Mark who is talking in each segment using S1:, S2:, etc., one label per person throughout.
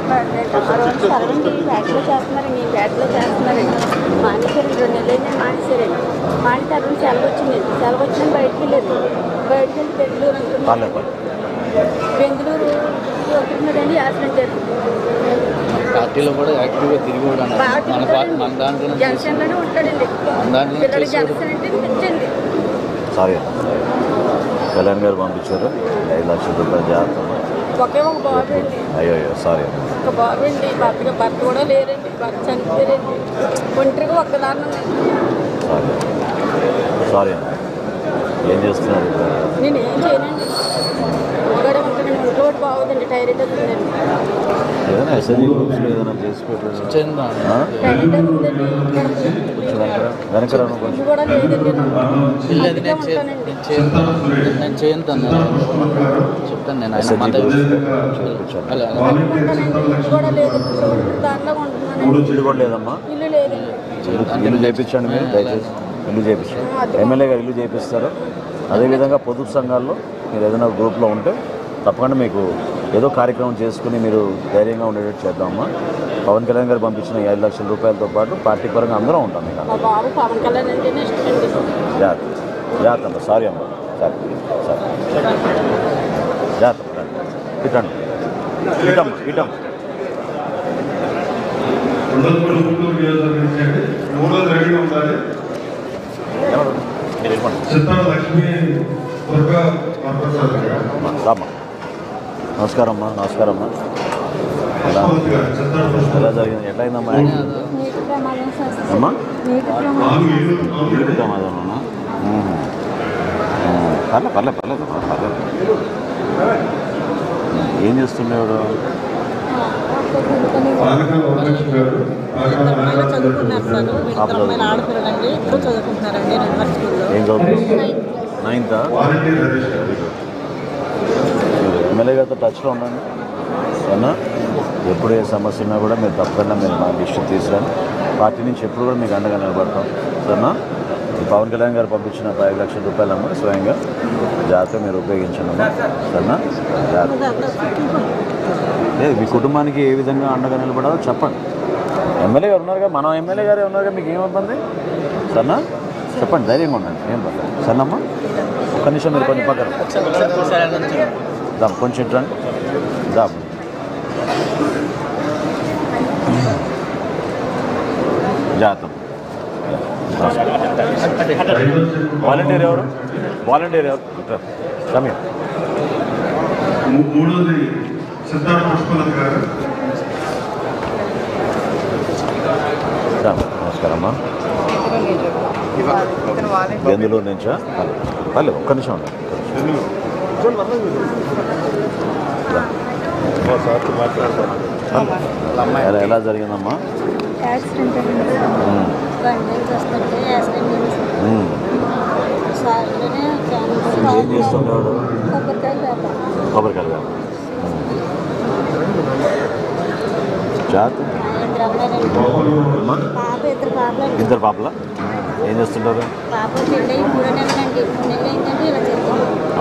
S1: సర్వండి బ్యాట్లో చేస్తున్నారండి, బ్యాట్లో చేస్తున్నారండి. మానేశారండి, 2 నెలలైనా మానేశారండి. మానేసి ఆ రోజు సెలవు వచ్చిందండి. సెలవు వచ్చిన బయటకు వెళ్ళారు. బయటకు వెళ్ళి బెంగళూరు అంటున్నారు. బెంగళూరు వస్తున్నాడండి, యాక్సిడెంట్ జరిగింది.
S2: పార్టీలో కూడా యాక్టివ్గా తిరిగి
S1: జనసేనలోనే ఉంటాడండి. పిల్లలు జనసేన అంటే నచ్చింది.
S3: సారీ కళ్యాణ్ గారు పంపించారు 5 లక్షల రూపాయలు జాగ్రత్త.
S1: ఒకే ఒక బాబు అండి.
S3: అయ్యో సారీ
S1: ఒక బాబు అండి. భర్త కూడా లేరండి. భర్త చనిపోయారండి. ఒంటరిగా ఒక్కదాన్ని
S3: సారీ సారీ అండి. ఏం చేస్తున్నారు?
S1: నేను ఏం చేయనండి. ఒకడే ఉంటానండి. ఒంట్లో ఒకటి బాగోదండి. టైరెట్ అవుతుందండి.
S3: ఏదైనా ఎస్ఎస్జీ గ్రూప్స్లో ఏదైనా చేసి పెట్టారు
S1: టైరెట్ అవుతుందండి.
S3: వెనక
S1: ఇది కూడా లేదండి. ఉంటానండి.
S2: నేను చేయను చెప్తాను. నేను
S1: కూడా లేదండి. దాంట్లో ఉంటున్నానండి.
S3: ఇల్లు కూడా లేదమ్మా?
S1: ఇల్లు లేదండి.
S3: ఇల్లు చేయించండి మీరు దయచేసి. ఇల్లు చేయించండి. ఎమ్మెల్యే గారు ఇల్లు చేయిస్తారు. అదేవిధంగా పొదుపు సంఘాల్లో మీరు ఏదైనా గ్రూప్లో ఉంటే తప్పకుండా మీకు ఏదో కార్యక్రమం చేసుకుని మీరు ధైర్యంగా ఉండేటట్టు చేద్దామమ్మా. పవన్ కళ్యాణ్ గారు పంపించిన 5 లక్షల రూపాయలతో పాటు పార్టీ పరంగా అందరం ఉంటాం. మీకు
S1: బాబు పవన్ కళ్యాణ్ అంటేనే ఇష్టమండి.
S3: జాగ్రత్త అమ్మా. సారీ అమ్మా. సరే జాగ్రత్త. ఇటండి ఇటమ్మ. నమస్కారం అమ్మా. ఎలా జరిగింది? ఎట్లయిందమ్మా? అమ్మా ప్రమాదంలోనా? పర్లేదు. ఏం చేస్తుండేవాడు? ఏం చదువుతుంది? 9th. ఎమ్మెల్యే గారితో టచ్లో ఉండండి అన్నా. ఎప్పుడు ఏ సమస్య ఉన్నా కూడా మీరు తప్పకుండా మీరు మా దృష్టికి తీసుకురండి. పార్టీ నుంచి ఎప్పుడు కూడా మీకు అండగా నిలబడతాం సరేనా. పవన్ కళ్యాణ్ గారు పంపించిన 5 లక్షల రూపాయలు అమ్మ స్వయంగా జాగ్రత్తగా మీరు ఉపయోగించండి అమ్మా సరేనా. లేదు మీ కుటుంబానికి ఏ విధంగా అండగా నిలబడాలో చెప్పండి. ఎమ్మెల్యే గారు ఉన్నారుగా, మనం ఎమ్మెల్యే గారే ఉన్నారుగా, మీకు ఏం ఇబ్బంది సరేనా. చెప్పండి, ధైర్యంగా ఉండండి, ఏం పర్లేదు సరేనమ్మా. ఒక్క నిమిషం మీరు కొంచెం పక్కన కొంచెం ఇట్రండి జాగ్రత్త. వాలంటీర్ ఎవరు సమయం? నమస్కారం అమ్మా. బెందులూరు నుంచా? పర్లేదు ఒక్క నిమిషం ఉండండి. ఎలా జరిగిందమ్మా? ఏం చేస్తుండేవాడు? కొబ్బరికాయలు ఇద్దరు పాపలా? ఏం చేస్తుంటారు?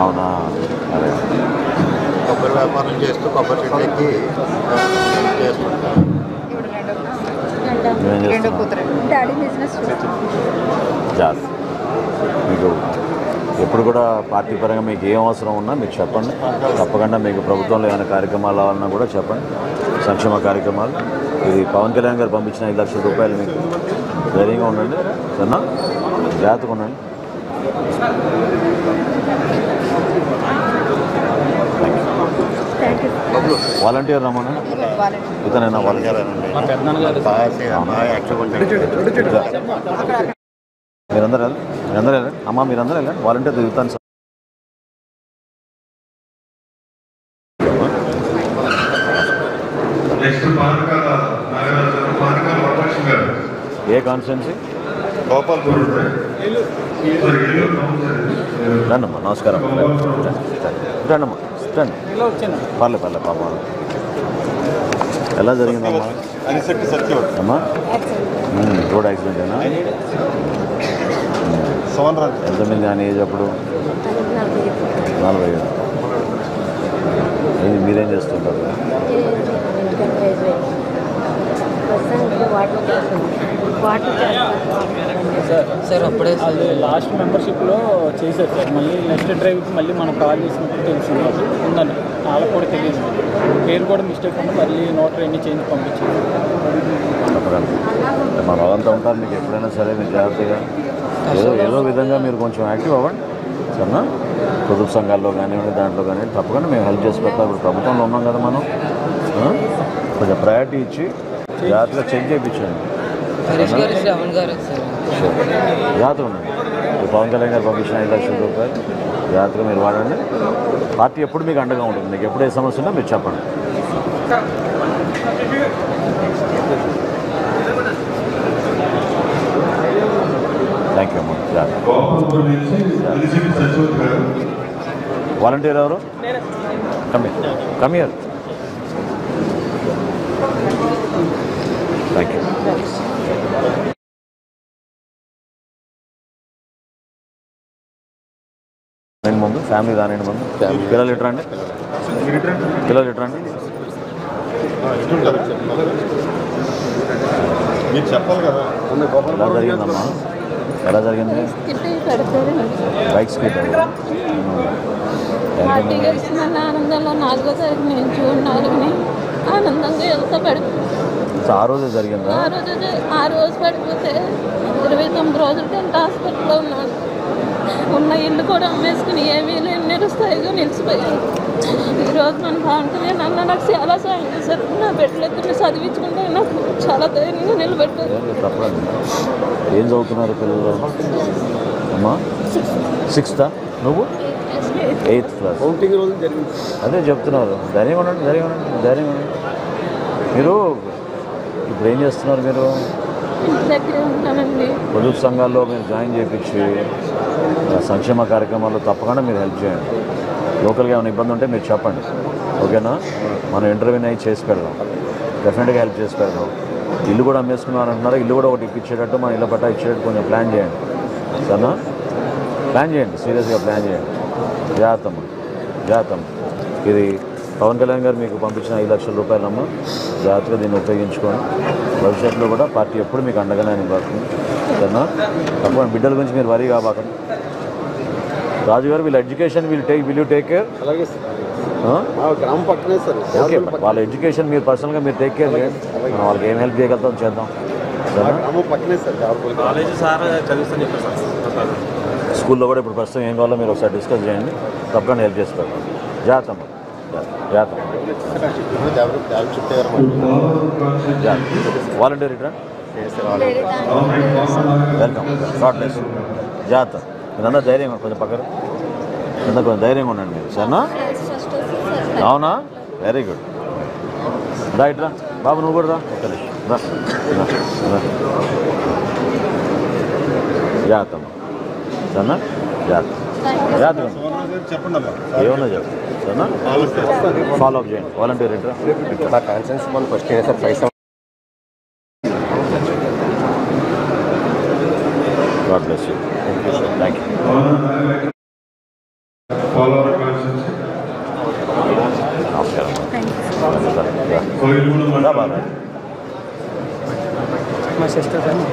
S3: అవునా? అదే
S4: కొబ్బరి వ్యాపారం చేస్తూ కొబ్బరి చెట్లకి చేస్తుంటారు.
S3: మీకు ఎప్పుడు కూడా పార్టీ పరంగా మీకు ఏం అవసరం ఉన్నా మీకు చెప్పండి. తప్పకుండా మీకు ప్రభుత్వంలో ఏమైనా కార్యక్రమాలు కావాలన్నా కూడా చెప్పండి. సంక్షేమ కార్యక్రమాలు. ఇది పవన్ కళ్యాణ్ గారు పంపించిన 5 లక్షల రూపాయలు మీకు ధైర్యంగా ఉండండి సరేనా. జాగ్రత్తగా ఉండండి. వాలంటీర్ రమ్మను. ఇతనైనా వాలంటీర్ మీరందరూ వెళ్ళండి అమ్మా. మీరందరూ వెళ్ళండి. వాలంటీర్ దిగుతాను సార్. ఏ కాన్స్టిట్యున్సీ? రండమ్మా. నమస్కారం. రండమ్మా పర్లేదు పాప. ఎలా జరిగిందమ్మా? అమ్మా రోడ్ యాక్సిడెంటేనా? ఎంతమంది కానీ ఏజ్ అప్పుడు? 45. మీరేం చేస్తుంటారు?
S1: వాటర్ చేస్తారు
S2: సార్ అప్పుడే
S5: అది లాస్ట్ మెంబర్షిప్లో చేశారు సార్. మళ్ళీ నెక్స్ట్ డ్రైవ్కి మళ్ళీ మనం కాల్ చేసినప్పుడు తెలిసింది ఉందని వాళ్ళకు కూడా తెలియదు. పేరు కూడా మిస్టేక్ ఉంది, మళ్ళీ నోటర్ ఎన్ని చేంజ్ పంపించారు.
S3: మన వాళ్ళంతా ఉంటారు, మీకు ఎప్పుడైనా సరే మీరు జాగ్రత్తగా ఏదో విధంగా మీరు కొంచెం యాక్టివ్ అవ్వండి సరేనా. పొదుపు సంఘాల్లో కానివ్వండి, దాంట్లో కానివ్వండి తప్పకుండా మేము హెల్ప్ చేసి పెడతాం. ఇప్పుడు ప్రభుత్వంలో ఉన్నాం కదా మనం, కొంచెం ప్రయారిటీ ఇచ్చి జాగ్రత్తగా చెక్ చేయించండి. జాగ్రత్తగా ఉండండి. పవన్ కళ్యాణ్ గారు పంపించిన 5 లక్షల రూపాయలు జాగ్రత్తగా మీరు వాడండి. పార్టీ ఎప్పుడు మీకు అండగా ఉంటుంది. మీకు ఎప్పుడు ఏ సమస్య ఉన్నా మీరు చెప్పండి. థ్యాంక్ యూ అమ్మా. వాలంటీర్ ఎవరు? కమియర్. Thank you. ముందు ఫ్యామిలీ రానండి, ముందు పిల్లలు ఇట్రండి, పిల్లలు ఇట్రండి.
S4: మీరు చెప్పాలి కదా.
S3: ఎలా జరిగిందమ్మా? ఎలా జరిగింది? బైక్ స్పీడ్
S1: పార్టీ గెలిచిందన్న ఆనందంలో 4వ తారీఖు నేను జూన్ 4ని ఆనందంగా వెళ్తా పడిపోయింది.
S3: ఆ రోజే జరిగిందా?
S1: ఆ రోజు పడిపోతే 29 రోజులు టెంట్ హాస్పిటల్లో ఉన్నాను. ఉన్న ఇల్లు కూడా అమ్మేసుకుని ఏమీ లేని నిరుస్థాయిగా నిలిచిపోయాను. ఈరోజు మన పవన్ కళ్యాణ్ అన్న నాకు చాలా సాయం చేశారు. నా బిడ్డలిద్దరిని చదివించుకుంటే నాకు చాలా ధైర్యంగా నిలబెట్టారు.
S3: తప్పండి. ఏం చదువుతున్నారు పిల్లలు? అమ్మా 6th, నువ్వు 8th క్లాస్. అదే చెప్తున్నారు. ధైర్యంగా ఉండండి, ధైర్యంగా ఉండండి, ధైర్యంగా ఉండండి. మీరు ఇప్పుడు ఏం చేస్తున్నారు? మీరు
S1: ఇంటి దగ్గరే ఉంటానండి.
S3: పొదుపు సంఘాల్లో మీరు జాయిన్ చేయించి సంక్షేమ కార్యక్రమాల్లో తప్పకుండా మీరు హెల్ప్ చేయండి. లోకల్గా ఏమైనా ఇబ్బంది ఉంటే మీరు చెప్పండి, ఓకేనా? మనం ఇంటర్వ్యూని అయి చేసి పెడదాం, డెఫినెట్గా హెల్ప్ చేసి పెడదాం. ఇల్లు కూడా అమ్మేసుకున్నాను అంటున్నారు, ఇల్లు కూడా ఒకటి ఇప్పించేటట్టు మన ఇళ్ళ పట్టా ఇచ్చేటట్టు కొంచెం ప్లాన్ చేయండి సరేనా. ప్లాన్ చేయండి, సీరియస్గా ప్లాన్ చేయండి. జాగ్రత్తమ్మ, జాగ్రత్తమ్మ. ఇది పవన్ కళ్యాణ్ గారు మీకు పంపించిన 5 లక్షల రూపాయలమ్మ. జాగ్రత్తగా దీన్ని ఉపయోగించుకోండి. భవిష్యత్తులో కూడా పార్టీ ఎప్పుడు మీకు అండగానే నిలబడుతుంది సరేనా. తప్పకుండా బిడ్డల గురించి మీరు వరీ కాబాకండి. రాజు గారు వీళ్ళ education will you take care?
S4: అలాగే గ్రామం పక్కనే సార్.
S3: ఓకే, వాళ్ళ ఎడ్యుకేషన్ మీరు పర్సనల్గా మీరు టేక్ కేర్ చేయండి. మనం వాళ్ళకి ఏం హెల్ప్ చేయగలుగుతాం చేద్దాం సరేనా.
S4: గ్రామం పక్కనే సార్.
S6: కాలేజ్ సార్ చదివిస్తాను చెప్పారు సార్.
S3: స్కూల్లో కూడా ఇప్పుడు ప్రస్తుతం ఏం కావాలో మీరు ఒకసారి డిస్కస్ చేయండి, తప్పకుండా హెల్ప్ చేసి పెడతాం. జాగ్రత్త జాగ్రత్త. వాలంటీర్ ఇట్రా, వెల్కమ్. Short place. జాగ్రత్త. మీరందరూ ధైర్యంగా కొంచెం పక్కన కొంచెం ధైర్యంగా ఉండండి మీరు సరేనా. అవునా? Very good. రా ఇట్రా బాబు, నువ్వు కూడా రా. రా జాగ్రత్త సరేనా. జాగ్రత్త జాగ్రత్తగా
S4: చెప్పండి
S3: ఏమన్నా చెప్పు సరేనా. ఫాలో అప్ చేయండి. వాలంటీర్ ఇట్రా.
S4: కాన్సెన్స్ మనం first sir 5
S3: God bless you. Thank you.
S5: మా సిస్టర్ అని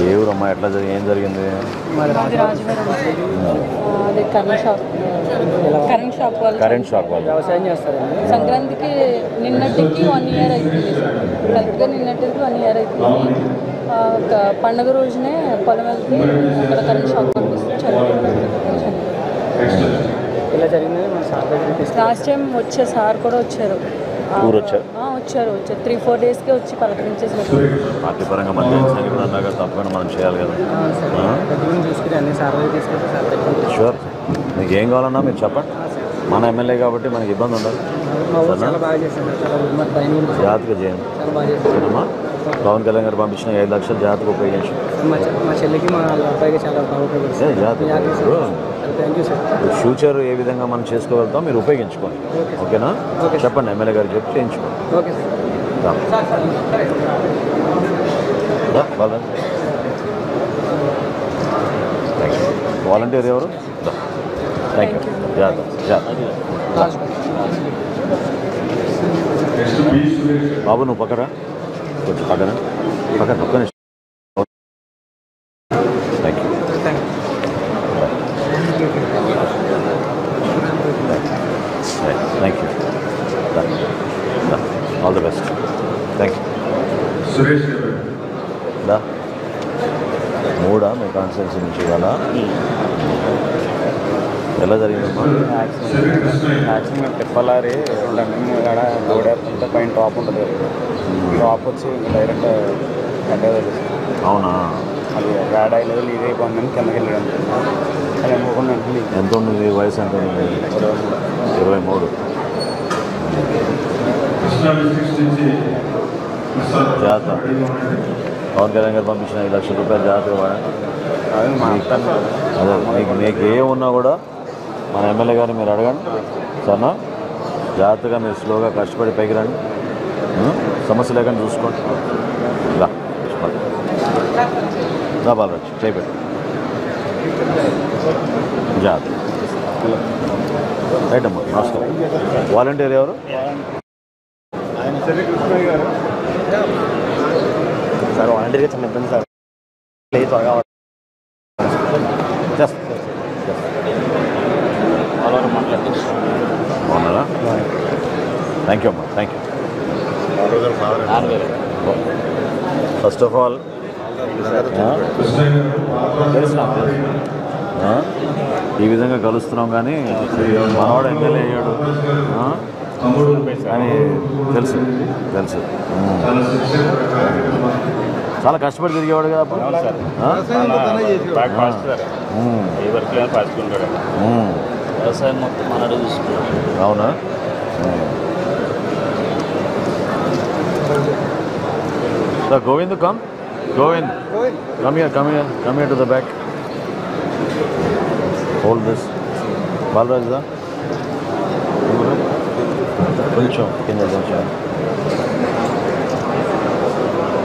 S3: ఏ ఊరమ్మా? ఎట్లా ఏం జరిగింది?
S1: అది కరెంట్ షాప్ వాళ్ళు
S3: కరెంట్ షాక్ వాళ్ళు
S5: వ్యవసాయం చేస్తారండి.
S1: సంక్రాంతికి నిన్నటికి 1 year అవుతుంది సార్. కరెక్ట్గా నిన్నటికి 1 year అవుతుంది. ఒక పండుగ రోజునే పొలం వెళ్తే అక్కడ కరెంట్ షాక్ పంపిస్తుంది.
S5: ఇలా జరిగిందని మన సార్ దగ్గర తీసుకు
S1: లాస్ట్ టైం వచ్చే సార్ కూడా వచ్చారు.
S3: ఊరు వచ్చారు?
S1: వచ్చారు 3-4 daysకే వచ్చి పలకరించేసారు.
S3: పార్టీ పరంగా మధ్య అన్నాక తప్పకుండా మనం చేయాలి కదా.
S5: దగ్గర తీసుకుని అన్ని సార్ దగ్గర తీసుకెళ్తే సార్ దగ్గర
S3: షూర్. మీకు ఏం కావాలన్నా మీరు చెప్పండి. మన ఎమ్మెల్యే కాబట్టి మనకి ఇబ్బంది ఉండదు.
S5: మా ఊరు చాలా బాగా చేశాను. చాలా మరి పైన
S3: జాగ్రత్తగా చేయండి
S5: చాలా బాగా చేశాను.
S3: అమ్మా. పవన్ కళ్యాణ్ గారు పంపించిన 5 లక్షలు జాగ్రత్తగా ఉపయోగించి
S5: మా చెల్లికి మా అబ్బాయికి చాలా బాగా ఉపయోగపడుతుంది.
S3: జాగ్రత్తగా.
S5: Thank you sir.
S3: ఫ్యూచర్ ఏ విధంగా మనం చేసుకోగలుగుతాం మీరు ఉపయోగించుకోండి, ఓకేనా? చెప్పండి, ఎమ్మెల్యే గారు చెప్పి చేయించుకోండి.
S5: Okay sir.
S3: వాలంటీర్ ఎవరు? Thank you. జాగ్రత్త జాగ్రత్త. బాబు నువ్వు పక్కరా. కొంచెం పక్కన ఒక్క నిమిషం. Thank you. Thank you. All the best. Thank you.
S4: Suresh
S3: దా మూడా మీ కాన్స్టిట్యున్సీ నుంచి ఇవాళ ఎలా జరిగిందమ్మా?
S5: యాక్చువల్గా తిప్పలారి మేము ఇక్కడ ఓడేస్తుంటే పైన టాప్ ఉంటుంది. టాప్ వచ్చి డైరెక్ట్ కట్టేది.
S3: అవునా?
S5: అది ర్యాడ్ అయ్యలేదు, లీక్ అయిపోయిందని కిందకి వెళ్ళాడు. అది అనుకోకుండా
S3: ఎంత ఉంది వయసు? ఎంత ఉంది? 23. జాతర పవన్ కళ్యాణ్ గారు పంపించిన 5 లక్షల రూపాయలు జాతర అదే మీకు ఏమున్నా కూడా మన ఎమ్మెల్యే గారిని మీరు అడగండి సరేనా? జాగ్రత్తగా మీరు స్లోగా కష్టపడి పైకి రండి, సమస్య లేకుండా చూసుకోండి. రా బాలరాజ్ చేయబెట్టు జాగ్రత్త. రైట్ అమ్మా, నమస్కారం. వాలంటీర్ ఎవరు?
S4: సార్ వాలంటీర్గా చిన్న ఇబ్బంది సార్. ప్లీజ్ త్వరగా
S3: బాగున్నారా? థ్యాంక్ యూ అమ్మా, thank you. First of all ఈ విధంగా కలుస్తున్నాం కానీ మనవాడు ఎమ్మెల్యే అయ్యాడు అని తెలుసు. చాలా కష్టపడి తిరిగేవాడు కదా అప్పుడు.
S2: వ్యవసాయం మొత్తం మనడు చూసుకున్నాడు.
S3: అవునా? Govind come here to the back. Hold this. Balraj da కొంచెం కింద కొంచెం.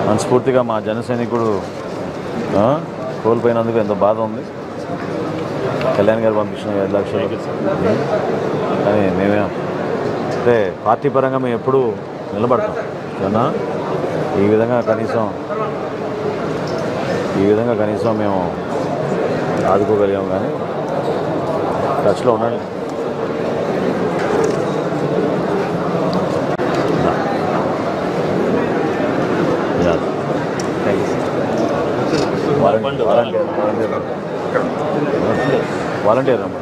S3: మనస్ఫూర్తిగా మా జన సైనికుడు కోల్పోయినందుకు ఎంతో బాధ ఉంది. కళ్యాణ్ గారు పంపించిన 5 లక్షలు. కానీ మేమే అంటే పార్టీ పరంగా మేము ఎప్పుడూ నిలబడతాం కదా. ఈ విధంగా కనీసం మేము ఆదుకోగలిగాం. కానీ టచ్లో ఉండండి. వాలంటీర్ అమ్మా.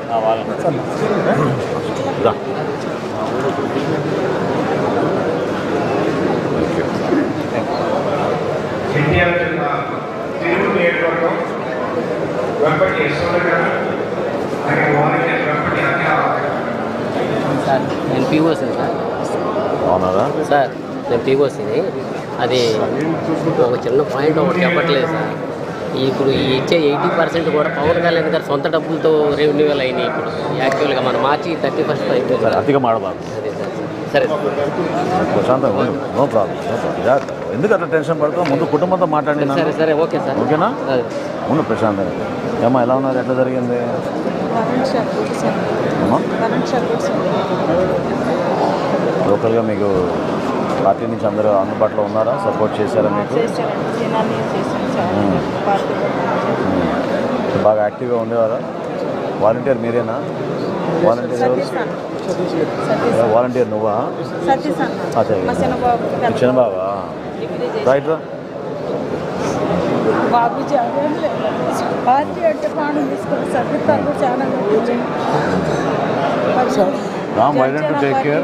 S7: సార్ నేను పీఓసీ సార్.
S3: అవునారా?
S7: సార్ నేను పీఓసీని. అది ఒక చిన్న పాయింట్ ఒకటి చెప్పట్లేదు సార్. ఇప్పుడు ఇచ్చే 80% కూడా పవన్ కళ్యాణ్ గారు సొంత డబ్బులతో రెన్యువల్ అయినాయి. ఇప్పుడు యాక్చువల్గా మన మార్చి 31 అయిపోయింది సార్.
S3: అతిగా మాడబాదు.
S7: అదే సార్. సరే
S3: ప్రశాంతంగా నో ప్రాబ్లం. ఎందుకు అట్లా టెన్షన్ పడుతావు? ముందు కుటుంబంతో మాట్లాడి.
S7: సరే ఓకే సార్.
S3: ఓకేనా? ముందు ప్రశాంతంగా. ఏమా ఎలా ఉన్నారు? ఎట్లా జరిగింది? లోకల్గా మీకు పార్టీ నుంచి అందరూ అందుబాటులో ఉన్నారా? సపోర్ట్ చేశారా మీకు? బాగా యాక్టివ్గా ఉండేవారా? వాలంటీర్ మీరేనా? వాలంటీర్ నువ్వా? చిన్నబాబా రైట్ రా.
S1: బాబు పార్టీ అంటే ప్రాణం తీసుకొని సభ్యత్వాలు చాలా
S3: why don't you take care?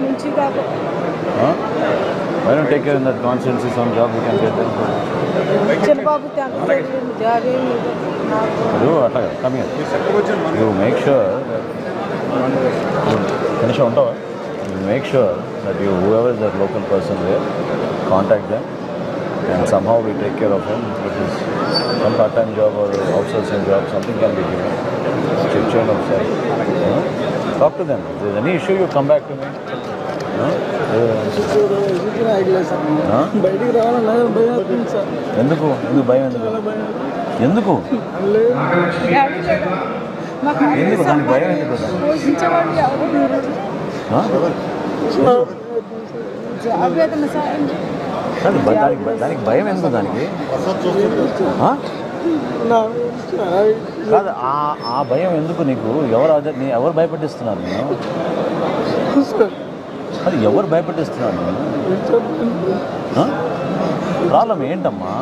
S3: Why don't you take care in that constituency? Some job we can get them.
S1: Chinnababu job ఏమి
S3: come here. You make sure finish on top. You make sure that whoever is that local person there, contact them and somehow we take care of him. It is some part-time job or outsourcing job, something can be given. Change of side. Talk to them. If there is any issue, you come back to me.
S5: బయటికి రావాలన్నా భయం అవుతుంది sir.
S3: ఎందుకు భయం? ఎందుకు దానికి భయం ఎందుకు?
S1: జాబ్ ఏదైనా సాయం
S3: దానికి భయం ఎందుకు దానికి? కాదు, ఆ భయం ఎందుకు నీకు? ఎవరు భయపెట్టిస్తున్నారు నేను? అది ఎవరు భయపెట్టిస్తున్నారు నేను? ప్రాబ్లం ఏంటమ్మా?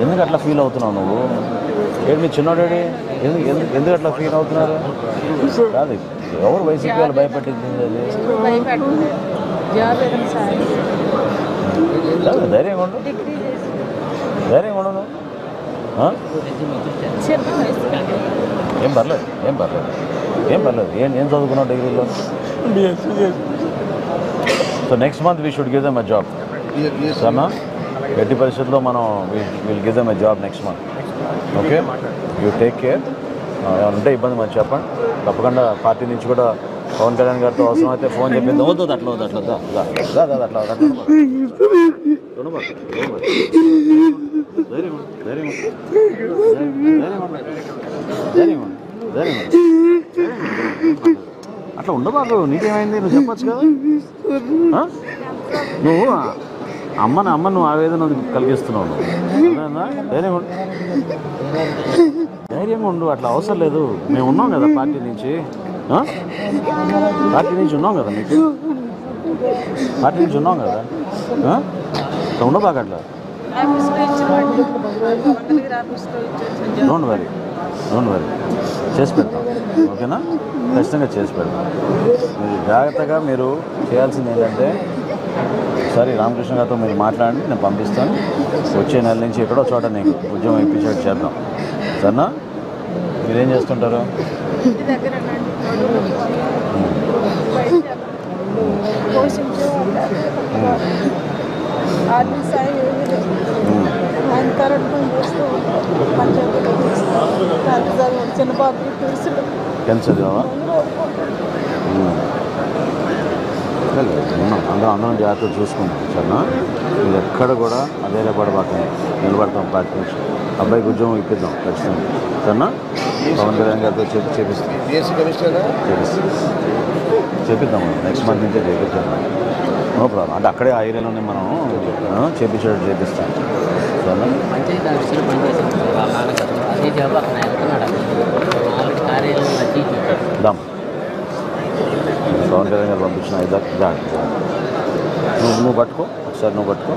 S3: ఎందుకు అట్లా ఫీల్ అవుతున్నావు నువ్వు? ఏంటి మీ చిన్నోడేడి? ఎందుకు అట్లా ఫీల్ అవుతున్నారు? కాదు, ఎవరు వైసీపీ వాళ్ళు భయపెట్టింది? అది ధైర్యంగా ఉండు, ధైర్యంగా ఉండు నువ్వు. ఏం పర్లేదు, ఏం పర్లేదు, ఏం పర్లేదు. ఏం చదువుకున్నావు డిగ్రీలో? So next month we should give them a job. సరేనా? ఎట్టి పరిస్థితుల్లో మనం will give them a job next month. Okay, you take care. ఏమైనా ఉంటే ఇబ్బంది మనం చెప్పండి. తప్పకుండా పార్టీ నుంచి కూడా పవన్ కళ్యాణ్ గారితో అవసరం అయితే ఫోన్ చెప్పింది. వద్దు అట్లా వద్దు, అట్లా అట్లా అట్లా ఉండబాకు. నీకేమైంది? నువ్వు చెప్పచ్చు కదా. నువ్వు అమ్మ నువ్వు ఆవేదన కలిగిస్తున్నావు. ధైర్యంగా ఉండు, అట్లా అవసరం లేదు. మేము ఉన్నాం కదా పార్టీ నుంచి ఉన్నాం కదా, మీకు పార్టీ నుంచి ఉన్నాం కదా. అట్లా ఉండబాక, అట్లా డోంట్ వరీ చేసి పెడతాం. ఓకేనా? ఖచ్చితంగా చేసి పెడతాం. మీరు జాగ్రత్తగా మీరు చేయాల్సింది ఏంటంటే, ఒకసారి రామకృష్ణ గారితో మీరు మాట్లాడండి, నేను పంపిస్తాను. వచ్చే నెల నుంచి ఎక్కడో చోట నీకు ఉద్యోగం ఇప్పించేట్టు చేద్దాం. సరేనా? మీరేం చేస్తుంటారు? ఎంత చదివావా? అందరం జాగ్రత్తగా చూసుకుంటాం. సరేనా? మీరు ఎక్కడ కూడా అదే పడబాకండి. నిలబడతాం పార్టీ నుంచి. అబ్బాయికి ఉద్యోగం ఇప్పిద్దాం ఖచ్చితంగా. సరేనా? పవన్ కళ్యాణ్ గారితో చేపిద్దాం. నెక్స్ట్ మంత్ నుంచే చేపిద్దాం. No problem. అంటే అక్కడే ఆ ఏరియాలోనే మనం చేపించేటట్టు చేపిస్తాం. సరేనా? దాం పవన్ కళ్యాణ్ గారు పంపించిన నువ్వు పట్టుకో, ఒకసారి నువ్వు పట్టుకో.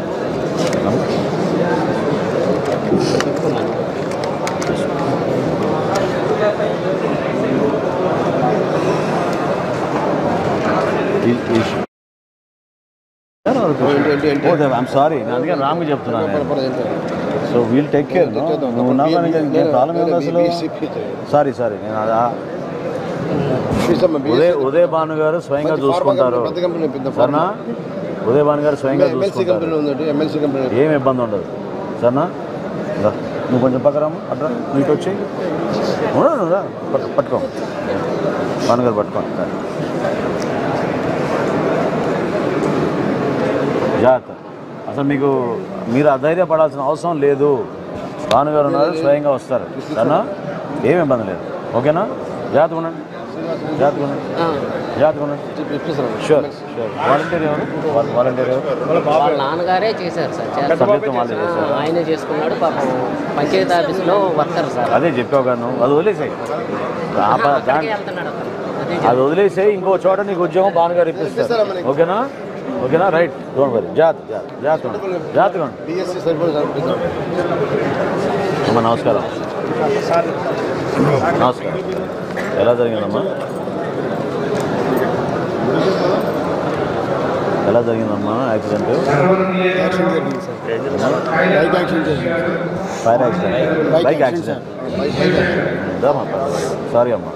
S3: ఐఎమ్ సారీ, నేను అందుకని రామ్కి చెప్తున్నాను. So we'll take care. నువ్వు ఉన్నావు కానీ ప్రాబ్లం ఏంటి అసలు? సారీ నేను ఉదయ్ భాను గారు స్వయంగా చూసుకుంటారు. సరేనా? ఉదయ్ భాను గారు స్వయంగా చూసుకుంటారు. ఏం ఇబ్బంది ఉండదు. సరేనా? నువ్వు కొంచెం పక్కరాము, అట్లా నీకు వచ్చి పట్టుకో. భాను గారు పట్టుకో. జాగ్రత్త. అసలు మీరు అధైర్యపడాల్సిన అవసరం లేదు. భానుగారు ఉన్నారు, స్వయంగా వస్తారు. సరేనా? ఏమి ఇబ్బంది లేదు. ఓకేనా? జాగ్రత్తగా ఉండండి. షూర్. వాలంటీర్ ఎవరు?
S7: వాళ్ళ నాన్నగారే చేశారు సార్. ఆయనే చేసుకున్నాడు. పాపం పంచాయతీ ఆఫీస్లో వర్కర్ సార్.
S3: అదే చెప్పావు కానీ నువ్వు అది వదిలేసాయి. అది వదిలేసాయి. ఇంకో చోట నీకు ఉద్యోగం భానుగారు ఇప్పిస్తారు. ఓకేనా? రైట్. Don't worry. జాగ్రత్తగా ఉండు. అమ్మా నమస్కారం. ఎలా జరిగిందమ్మా? Accident? Fire accident, bike accident. Sorry అమ్మా.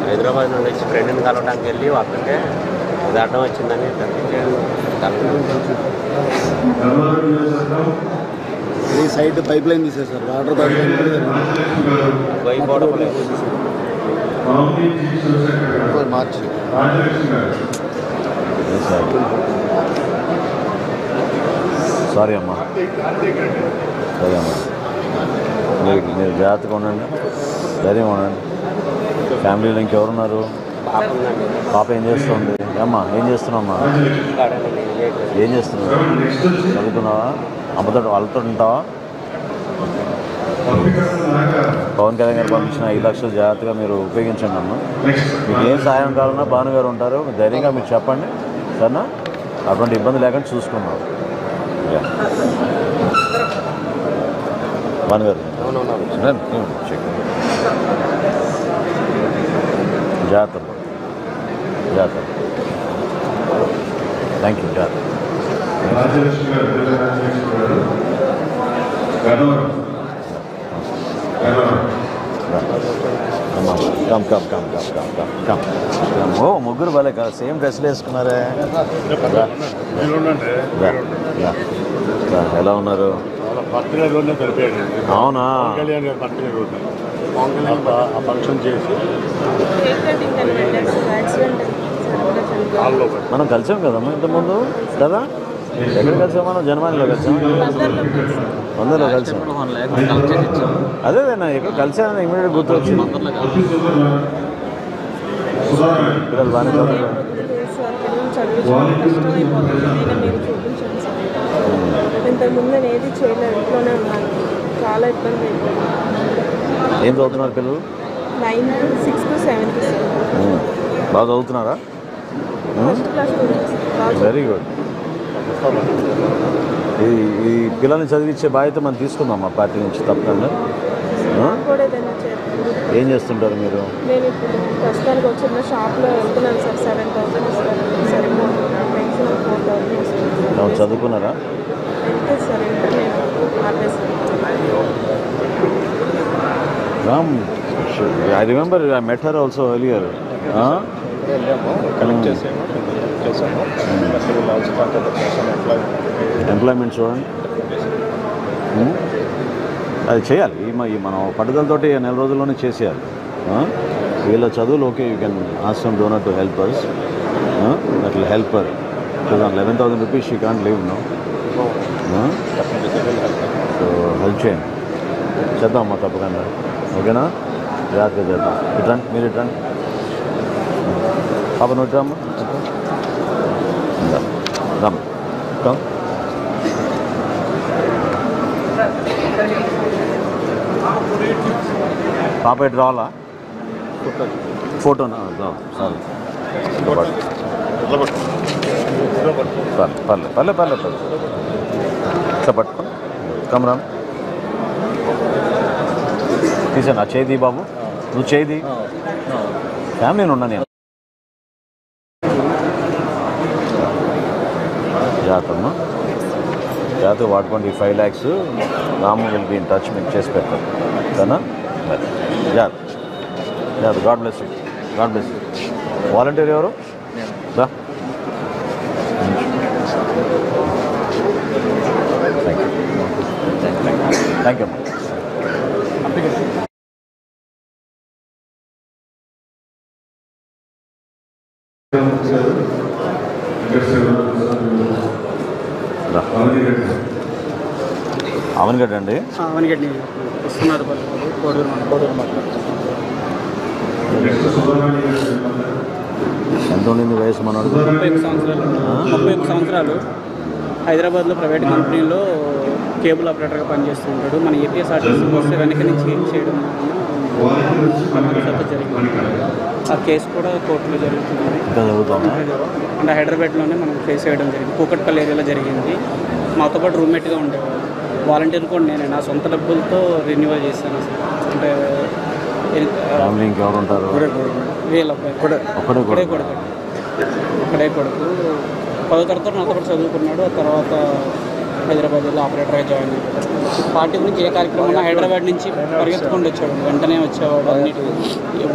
S7: హైదరాబాద్ నుండి వచ్చి ఫ్రెండ్ని కలవడానికి వెళ్ళి అక్కడికే ఇది అడ్డం వచ్చిందని
S8: ఈ సైడ్ పైప్ లైన్ తీసేసారు. వాటర్ పైప్ లైన్ మార్చి.
S3: సారీ అమ్మా. మీరు జాగ్రత్తగా ఉండండి, ధైర్యంగా ఉండండి. ఫ్యామిలీలో ఇంకెవరున్నారు?
S7: పాప ఉందండి.
S3: పాప ఏం చేస్తుంది? అమ్మా ఏం చేస్తున్నావమ్మా? ఏం చేస్తున్నావు? చదువుతున్నావా? అమ్మతో వాళ్ళతో ఉంటావా? పవన్ కళ్యాణ్ గారు పంపించిన 5 లక్షలు జాగ్రత్తగా మీరు ఉపయోగించండి అమ్మా. మీకు ఏం సాయం కావాలన్నా భాను గారు ఉంటారు, ధైర్యంగా మీరు చెప్పండి సరేనా? అటువంటి ఇబ్బంది లేకుండా చూసుకున్నాం. భాను గారు జాగ్రత్త జాగ్రత్త. Thank you. జాగ్రత్త. ఓ ముగ్గురు భలే కదా, సేమ్ డ్రెస్లు వేసుకున్నారే. ఎలా ఉన్నారు? అవునా?
S8: ఫంక్షన్ చేసి
S3: మనం కలిసాం కదమ్మా ఇంతకుముందు కదా? ఎక్కడ కలిసాం మనం? జనవాణిలో కలిసాం, వందలో కలిసాం. అదే నా ఎక్కడ కలిసానని ఇమీడియట్ గుర్తు వచ్చింది. పిల్లలు బాగానే చదువుతారు.
S1: ఇంతకుముందు నేను ఏది చేయలేదు, ఇంట్లోనే ఉన్నాను. చాలా ఇబ్బంది అయిపోయింది.
S3: ఏం చదువుతున్నారు పిల్లలు?
S1: 9th, 6th, 7th.
S3: బాగా చదువుతున్నారా?
S1: First class
S3: very good. ఈ పిల్లల్ని చదివించే బాధ్యత మనం తీసుకుందాం మా పార్టీ నుంచి తప్పకుండా. ఏం చేస్తుంటారు మీరు?
S1: నేను ఇప్పుడు ప్రస్తుతానికి ఒక చిన్న షాప్లో వెళ్తున్నాను సార్. 7,000 ఇస్తారు. సరిపోతుంది. పెన్షన్ 4,000 ఇస్తారు.
S3: చదువుకున్నారా?
S1: అంతే సార్. ఇంటర్ నేను
S3: Ram, I remember I met her also earlier. Employment చూడండి, అది చేయాలి. మనం పట్టుదలతోటి 4 రోజుల్లోనే చేసేయాలి. వీళ్ళ చదువులు okay, you can ask some donor to help us. That will help her. Because 11,000 rupees she can't live no. So help చేయండి, చేద్దామమ్మా తప్పకుండా. ఓకేనా? జాగ్రత్తగా చేద్దాం. ఇట్రండి, మీరు ఇట్రండి. పాప నోటి రామ్మా. రమ్ కమ్. పాప ఎటు రావాలా? ఫోటోనా? సారీ పర్లే పర్లే పర్లే పర్లే. ఇట్లా పట్టుకో. కమరామ్ తీసాను. ఆ చేయి బాబు, నువ్వు చేయి. ఫ్యామిలీ ఉన్నా నేను. జాగ్రత్తమ్మా, జాగ్రత్తగా వాడుకోండి. 5 lakhs Ramu will be in touch, మీకు చేసి పెడతారు కదా. జాగ్రత్త జాగ్రత్త. God bless you, god bless you. Volunteer ఎవరు? దా. థ్యాంక్ యూ అమ్మా. అవనిగడ్డ అండి.
S5: అవనిగడ్డి వస్తున్నారు.
S3: ఎంత ఉండింది వయసు మనోడు?
S5: 31 సంవత్సరాలు. హైదరాబాద్లో ప్రైవేట్ కంపెనీలో కేబుల్ ఆపరేటర్గా పనిచేస్తుంటాడు. మన ఏపీఎస్ఆర్టీసీ వస్తే వెనక నుంచి ఏం చేయడం జరిగింది. ఆ కేసు కూడా కోర్టులో జరుగుతుంది. అంటే హైదరాబాద్లోనే మనం ఫేస్ చేయడం జరిగింది. కూకట్పల్లి ఏరియాలో జరిగింది. మాతో పాటు రూమ్మేట్గా ఉండేవాడు. వాలంటీర్ కూడా నేనే నా సొంత డబ్బులతో రెన్యువల్ చేశాను. అంటే
S3: ఇంకెవరు ఉంటారు?
S5: వీళ్ళ ఒకడే కొడుకు 10వ తరగతి నాతో పాటు చదువుకున్నాడు. ఆ తర్వాత హైదరాబాద్లో ఆపరేటర్గా జాయిన్ అయ్యాడు. పార్టీ గురించి ఏ కార్యక్రమం ఉన్నా హైదరాబాద్ నుంచి పరిగెత్తుకుంటూ వచ్చేవాడు, వెంటనే వచ్చేవాడు. అన్నిటి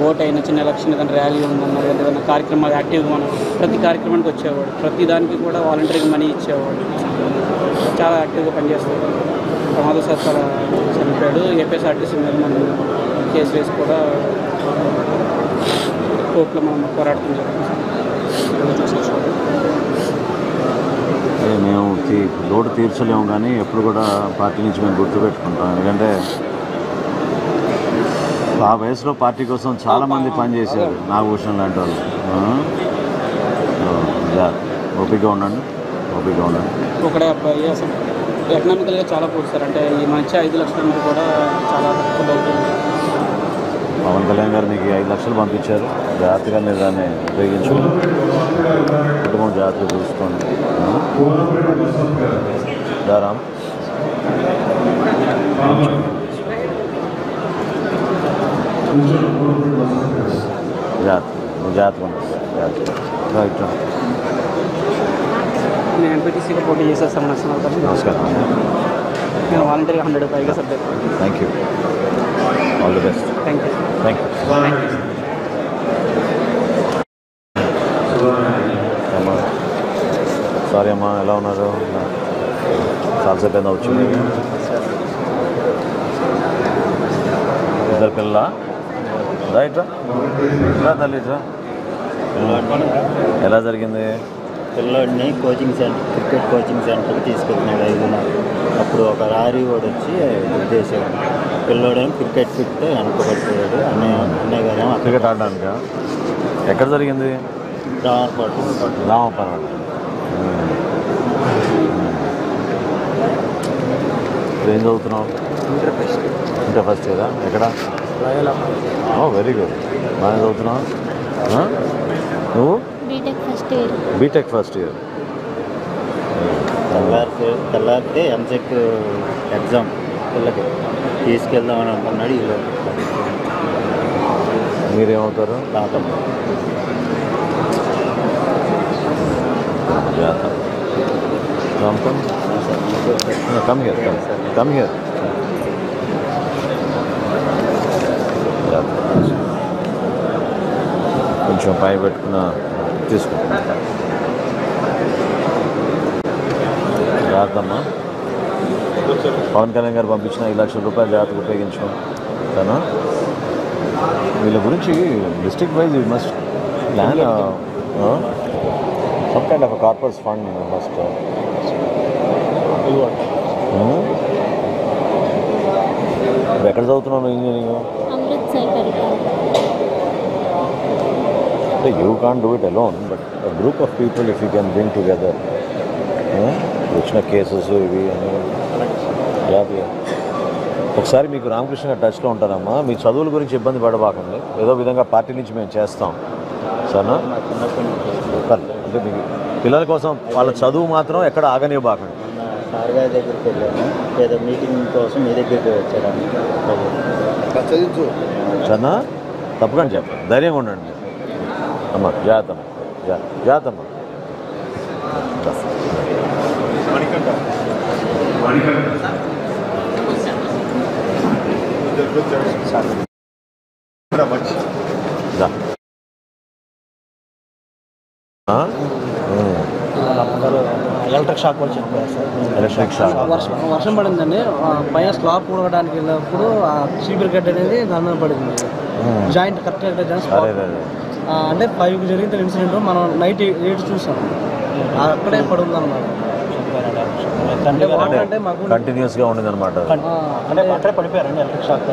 S5: ఓట్ అయినా, చిన్న ఎలక్షన్ ఏదైనా ర్యాలీ ఉందన్నా, ఏదైనా కార్యక్రమాలు యాక్టివ్గా మనం ప్రతి కార్యక్రమానికి వచ్చేవాడు. ప్రతి దానికి కూడా వాలంటీర్గా మనీ ఇచ్చేవాడు. చాలా యాక్టివ్గా పనిచేస్తాడు. ప్రమాదవశాత్తు చనిపోయాడు. ఏపీఎస్ఆర్టీసీ మీద మనం కేసు వేసి కూడా కోర్టులో మనం పోరాటం జరిగింది.
S3: మేము లోటు తీర్చలేము, కానీ ఎప్పుడు కూడా పార్టీ నుంచి మేము గుర్తుపెట్టుకుంటాం. ఎందుకంటే ఆ వయసులో పార్టీ కోసం చాలామంది పనిచేశారు, నాగభూషణ్ లాంటి వాళ్ళు. ఓపికగా ఉండండి, ఓపికగా ఉండండి.
S5: ఒకడే అబ్బాయి అసలు ఎకనామికల్గా చాలా పూర్తి అంటే ఈ మధ్య 5 లక్షల నుంచి కూడా చాలా తక్కువ అవుతుంది.
S3: పవన్ కళ్యాణ్ గారు మీకు 5 లక్షలు పంపించారు, జాగ్రత్తగా మీరు దాన్ని ఉపయోగించుకోండి, కుటుంబం జాగ్రత్తగా చూసుకోండి. రామ్ జాగ్రత్తగా రైట్.
S5: నేను ఎంపీటీసీగా పోటీ చేసేస్తాను నడుస్తున్నాను కదా.
S3: నమస్కారం.
S5: నేను వాలంటీర్గా 100 పైగా subject.
S3: Thank you, all the best.
S5: Thank you.
S3: Thank you. అమ్మా సారీ అమ్మా, ఎలా ఉన్నారు? చాలాసేపు ఏదో వచ్చింది. ఇద్దరు పిల్లల రైట్రా తల్లిట్రా, ఎలా జరిగింది?
S2: పిల్లోడిని కోచింగ్ సెంటర్, క్రికెట్ కోచింగ్ సెంటర్కి తీసుకెళ్తున్నాడు 5న. అప్పుడు ఒక లారీ వాడు వచ్చి ఉద్దేశం పిల్లోడేమో క్రికెట్ ఫిట్ వెనకబడిపోయాడు. అన్నయ్య గారేమో
S3: క్రికెట్ ఆడడానిక? ఎక్కడ జరిగింది? రామపరం. ఏం చదువుతున్నావు? ఇంటర్ ఫస్ట్ ఇయరా? ఎక్కడ? వెరీ గుడ్, బాగా చదువుతున్నావు. నువ్వు? BTech first year.
S2: తెల్లారితే ఎంసెట్ ఎగ్జామ్ పిల్లకి తీసుకెళ్దామని అనుకున్నాడు. ఈలో
S3: మీరేమవుతారు?
S2: Doctor.
S3: Come here, come here. కొంచెం పై పెట్టుకున్న తీసుకుంటా. జాగ్రత్తమ్మా. పవన్ కళ్యాణ్ గారు పంపించిన 5 లక్షల రూపాయలు జాగ్రత్తగా ఉపయోగించుకోండి. కానీ వీళ్ళ గురించి district wise you must plan some kind of corporate fund must. ఎక్కడ చదువుతున్నాను ఇంజనీరింగ్? అంటే you can't do it alone, but group of people if you can bring together. వచ్చిన కేసెస్ ఇవి అని జాగ్రత్తగా. ఒకసారి మీకు రామకృష్ణ గారు టచ్లో ఉంటారమ్మా, మీ చదువుల గురించి ఇబ్బంది పడబాకండి, ఏదో విధంగా పార్టీ నుంచి మేము చేస్తాం సరేనా. అంటే మీకు పిల్లల కోసం వాళ్ళ చదువు మాత్రం ఎక్కడ ఆగనివ్వబాకండి.
S2: సార్ గారి దగ్గరికి వెళ్ళాను, ఏదో మీటింగ్ కోసం మీ దగ్గరికి వచ్చాను.
S3: సరేనా, తప్పకుండా చెప్పండి, ధైర్యంగా ఉండండి అమ్మా. జాగ్రత్తమ్మా, జాగ్రత్తమ్మా.
S5: ఎలక్ట్రిక్ షాక్ వచ్చింది.
S3: ఎలక్ట్రిక్ షాక్
S5: వర్షం పడిందండి, పైన స్లాబ్ కూడడానికి వెళ్ళినప్పుడు ఆ చీపురు గడ్డ అనేది దాని మీద పడింది. జాయింట్ కరెక్ట్గా అంటే 5కి జరిగిన ఇన్సిడెంట్ మనం నైట్ 8 చూసాం, అక్కడే పడుందన్నమాట.
S3: కంటిన్యూస్గా ఉండేది అనమాట.
S5: అంటే అక్కడే పడిపోయారండి ఎలక్ట్రిక్ షాక్.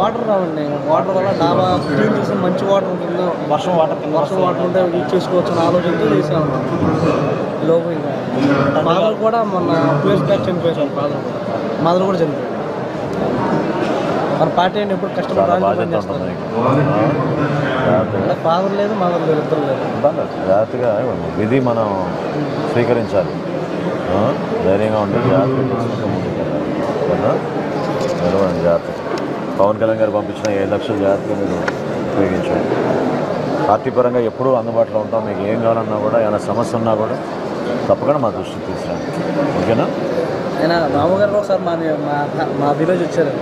S5: వాటర్ రావండి, వాటర్ వల్ల డాబా క్లీన్ చేసి మంచి వాటర్ ఉంటుందో, వర్షం వాటర్ ఉంటే యూజ్ చేసుకోవచ్చు అని ఆలోచనతో చేసాము. లోపు ఇంకా మాదర్ కూడా మొన్న 2 years బ్యాక్ చనిపోయారు. మాదర్ కూడా చనిపోయారు. మన పార్టీ అంటే ఎప్పుడు కష్టపడి ఫాదర్ లేదు, మాదర్ లేదు, ఇద్దరు లేదు.
S3: జాగ్రత్తగా విధి మనం స్వీకరించాలి, ధైర్యంగా ఉండి జాగ్రత్తగా తీసుకుంటూ ముందుకు జాగ్రత్త. పవన్ కళ్యాణ్ గారు పంపించిన 5 లక్షలు జాగ్రత్తగా మీరు ఉపయోగించండి. పార్టీ పరంగా ఎప్పుడూ అందుబాటులో ఉంటాం, మీకు ఏం కావాలన్నా కూడా ఏమైనా సమస్య ఉన్నా కూడా తప్పకుండా మా దృష్టికి తీసుకురండి, ఓకేనా?
S5: ఆయన రామగారు ఒకసారి మా విలేజ్ వచ్చారు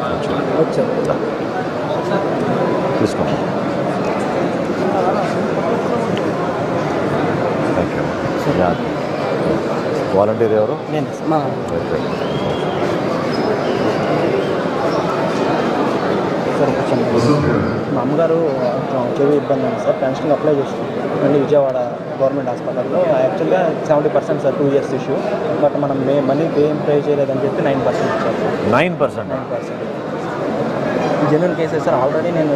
S3: తీసుకోండి. Thank you. జాగ్రత్త. వాలంటీర్ ఎవరు?
S5: నేను. మా అమ్మగారు చెవి ఇబ్బంది ఉంది సార్, పెన్షన్కి అప్లై చేస్తాం మళ్ళీ విజయవాడ గవర్నమెంట్ హాస్పిటల్లో. యాక్చువల్గా 70% సార్ 2 years ఇష్యూ, బట్ మనం మనీ ఏం పే చేయలేదని చెప్పి 9% ఇచ్చారు.
S3: 9%?
S5: జెన్యున్ కేసెస్ సార్ ఆల్రెడీ నేను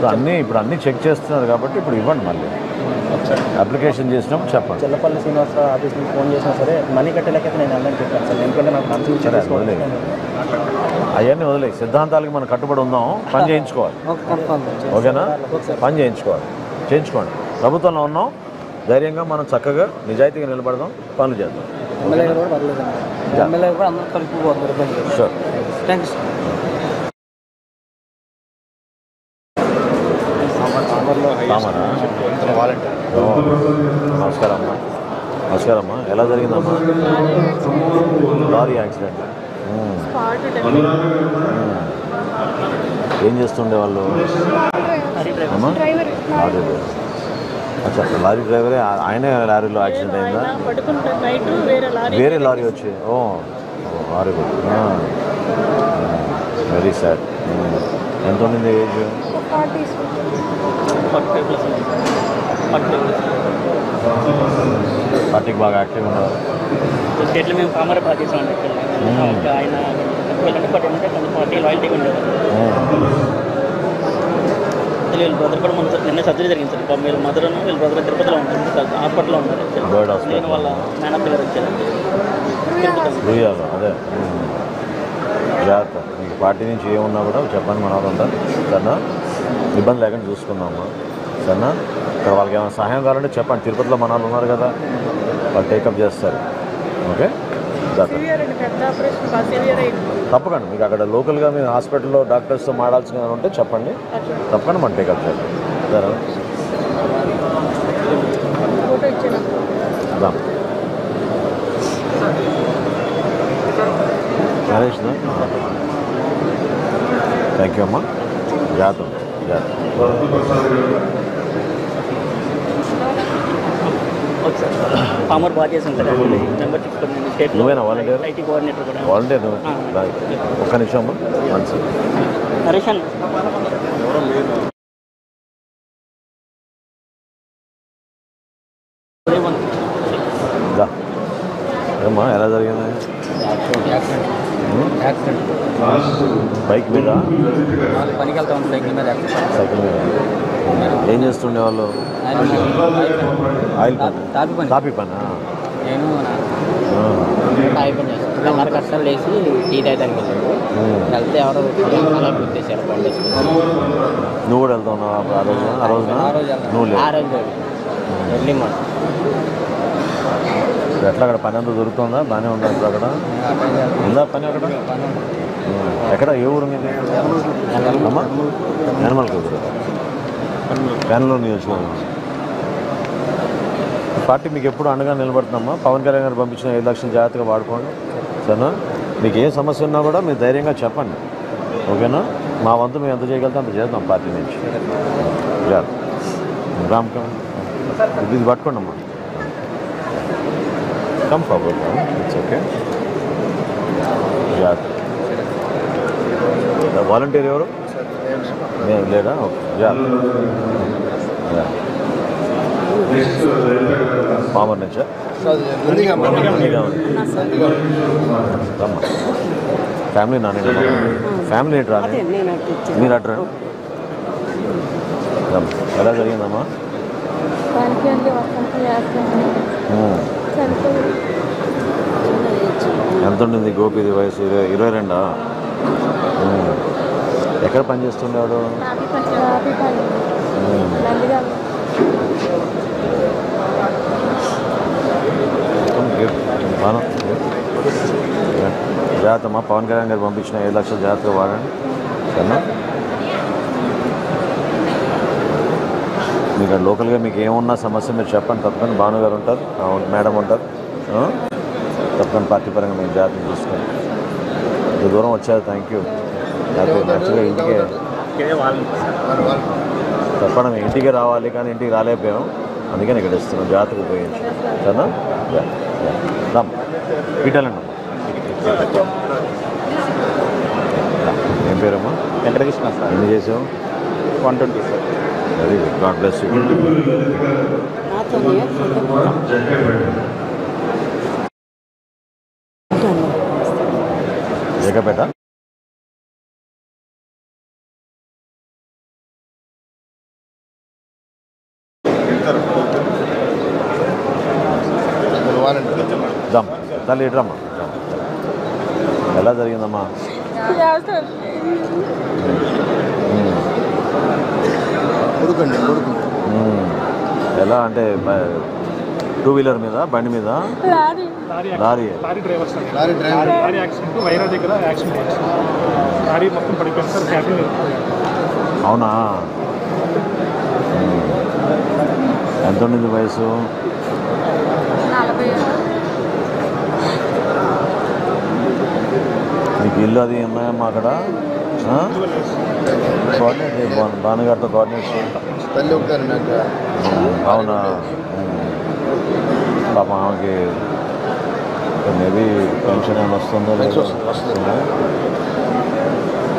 S3: ఇప్పుడు అన్నీ చెక్ చేస్తున్నారు కాబట్టి ఇప్పుడు ఇవ్వండి మళ్ళీ అప్లికేషన్ చేసినప్పుడు చెప్పండి.
S5: చెల్లపల్లి శ్రీనివాసరావు ఆఫీస్ నుంచి ఫోన్ చేసినా సరే మనీ కట్టలేకపోతే నేను అందరికీ చెప్పాను సార్, ఎందుకంటే నాకు
S3: వదిలే అవన్నీ వదిలే సిద్ధాంతాలకి మనం కట్టుబడి ఉందాం, పని చేయించుకోవాలి. ఓకేనా? పని చేయించుకోండి. ప్రభుత్వంలో ఉన్నాం, ధైర్యంగా మనం చక్కగా నిజాయితీగా నిలబడదాం, పనులు చేద్దాం.
S5: ఎమ్మెల్యే గారు కూడా పర్లేదు, ఎమ్మెల్యే కూడా అందరూ కలిపి
S3: షూర్.
S5: Thank you sir.
S3: నమస్కారం అమ్మా. ఎలా జరిగిందమ్మా? Lorry accident. ఏం చేస్తుండే వాళ్ళు? అమ్మా అచ్చా, లారీ డ్రైవరే ఆయనే లారీలో యాక్సిడెంట్ అయిందా? వేరే లారీ వచ్చి లారీ వెరీ సాడ్. ఎంత ఉండింది ఏజ్? 40కి బాగా యాక్టివ్ ఉన్నారు.
S5: స్టేట్లో మేము కామర్ బాగా చేసామండి. ఆయన వెళ్ళండి బట్ ఏంటంటే కొంచెం పార్టీ లాయల్టీ ఉండేది. వీళ్ళ బ్రదర్ కూడా మన నిన్న సర్జరీ జరిగింది సార్. వీళ్ళ మదర్ వీళ్ళ బ్రదర్ తిరుపతిలో ఉంటుంది, హాస్పిటల్లో ఉంటారు. నేను వాళ్ళ మేనప్ దగ్గర వచ్చారండి.
S3: అదే జాగ్రత్త. మీకు పార్టీ నుంచి ఏమున్నా కూడా చెప్పండి, మన వాళ్ళు ఉంటారు. సరేనా? ఇబ్బంది లేకుండా చూసుకుందామా? సరేనా? ఇక్కడ వాళ్ళకి ఏమైనా సహాయం కావాలంటే చెప్పండి. తిరుపతిలో మన వాళ్ళు ఉన్నారు కదా, వాళ్ళు టేకప్ చేస్తారు. ఓకే, తప్పకుండా మీకు అక్కడ లోకల్గా మీరు హాస్పిటల్లో డాక్టర్స్తో మాడాల్సిన ఉంటే చెప్పండి, తప్పకుండా మనం టేకప్ చేద్దాం. సరే నరేష్, థ్యాంక్ యూ అమ్మా. జాగ్రత్త.
S5: కామర్ బాగా చేసి ఉంటారు. నెంబర్ చెప్పుకోండి. స్టేట్
S3: నువ్వేనా వాలంటీర్?
S5: ఐటీ కోఆర్డినేటర్ కూడా.
S3: వాలంటీర్ ఒక్క నిమిషం అమ్మా. మంచి
S5: నరేష్ అన్న
S3: ఏమ్మా, ఎలా జరిగింది? బైక్ మీద?
S5: పనికి వెళ్తా ఉంది సైకిల్ మీద.
S3: సైకిల్ మీద. ఏం చేస్తుండే వాళ్ళు? ఆయిల్ పని, కాపీ పని.
S7: నేను కాయ పని చేస్తాను. మరి కష్టాలు వేసి టీ తాగడానికి వెళ్ళాను. వెళ్తే ఎవరో అలా గుర్తేసారు.
S3: నువ్వు కూడా వెళ్తా ఉన్నావు ఆ రోజున? నువ్వు లేదు.
S7: ఆ రోజు వెళ్ళి మాట
S3: ఎట్లా అక్కడ పని అంతా దొరుకుతుందా? బాగానే ఉందా ఇప్పుడు అక్కడ? ఉందా పని అక్కడ? ఎక్కడ? ఏ ఊరు మీది? అమ్మా యనమల కుదురు, బెంగళూరు నియోజకవర్గం. పార్టీ మీకు ఎప్పుడు అండగా నిలబడుతున్నామా? పవన్ కళ్యాణ్ గారు పంపించిన 5 లక్షలు జాగ్రత్తగా వాడుకోండి. సరేనా? మీకు ఏ సమస్య ఉన్నా కూడా మీరు ధైర్యంగా చెప్పండి. ఓకేనా? మా వంతు మేము ఎంత చేయగలితే అంత చేద్దాం పార్టీ నుంచి. రామ్ ఇది పట్టుకోండి అమ్మా. Come forward, it's okay. Volunteer ఎవరు? లేదా? ఓకే. పామర్ నుంచా? ఫ్యామిలీ నాన్న ఫ్యామిలీ ఎటు రాని మీరు అట్రా? ఎలా జరిగిందమ్మా? ఎంత ఉండింది గోపిది వయసు? 22. ఎక్కడ పని చేస్తుండేవాడు? జాగ్రత్తమ్మా. పవన్ కళ్యాణ్ గారు పంపించిన 5 లక్షలు జాగ్రత్తగా వాడండి. సరేనా? మీకు లోకల్గా మీకు ఏమున్నా సమస్య మీరు చెప్పండి, తప్పకుండా భాను గారు ఉంటారు, మేడం ఉంటారు. తప్పకుండా పార్టీ పరంగా మీకు జాగ్రత్త చూసుకోండి. ఇంత దూరం వచ్చారు, థ్యాంక్ యూ. యాక్చువల్గా ఇంటికే తప్పకుండా మేము ఇంటికే రావాలి, కానీ ఇంటికి రాలేకపోయాం. అందుకని ఇక్కడ ఇస్తున్నాం, జాగ్రత్తగా ఉపయోగించి. సరేనా? రామ్ పీటాలండి. ఏం పేరమ్మా?
S5: వెంకటకృష్ణ సార్.
S3: ఎన్ని చేసావు?
S5: 120 సార్.
S3: Very good, god bless you. Jagapeta. తల్లి ఇట్రమ్మా. ఎలా జరిగిందమ్మా? ఎలా అంటే 2 వీలర్ మీద, బండి మీద? లారీ
S9: యాక్సిడెంట్ వైరా దగ్గర యాక్సిడెంట్ లారీ మొత్తం పడిపోయింది సార్. క్యాబిన్
S3: అవునా? ఎంత ఉండింది వయసు? మీకు ఇల్లు అది ఉన్నాయమ్మా అక్కడ? కోఆర్డినేట్ భానుగారితో కోఆర్డినేట్ అవునా? పాప ఆమెకి మేబీ పెన్షన్ ఏమైనా వస్తుందో లేదో.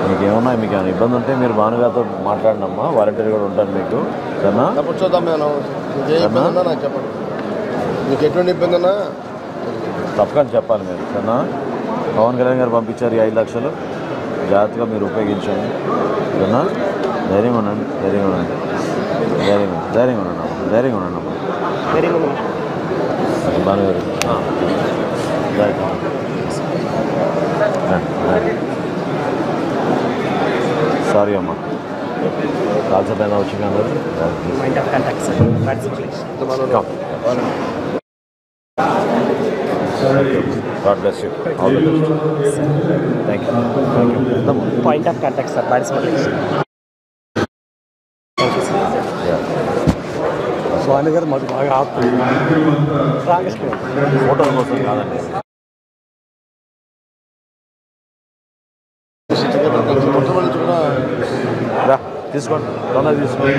S3: మీకు ఏమన్నా ఇబ్బంది ఉంటే మీరు భానుగారితో మాట్లాడినమ్మా, వాలంటీర్ కూడా ఉంటారు మీకు. సరేనా?
S8: చెప్పండి మీకు ఎటువంటి ఇబ్బంది ఉన్నా
S3: తప్పకుండా చెప్పాలి మీరు. సరేనా? పవన్ కళ్యాణ్ గారు పంపించారు 5 లక్షలు, జాగ్రత్తగా మీరు ఉపయోగించండి. సరేనా? ధైర్యంగా ఉండండి, ధైర్యంగా ఉండండి, ధైర్యంగా ఉండండి, ధైర్యంగా ఉండండి అమ్మా. భానుగారు సారీ అమ్మా, కాల్స్ పైన వచ్చింది అందరూ. God bless you. All the best. Thank you. Thank you.
S4: Point of contact, sir. Participation.
S9: స్వామి గారు మాకు బాగా ఆపుతుంది.
S3: ఫోటోల కోసం కాదండి. తీసుకోండి, తొందరగా తీసుకోండి.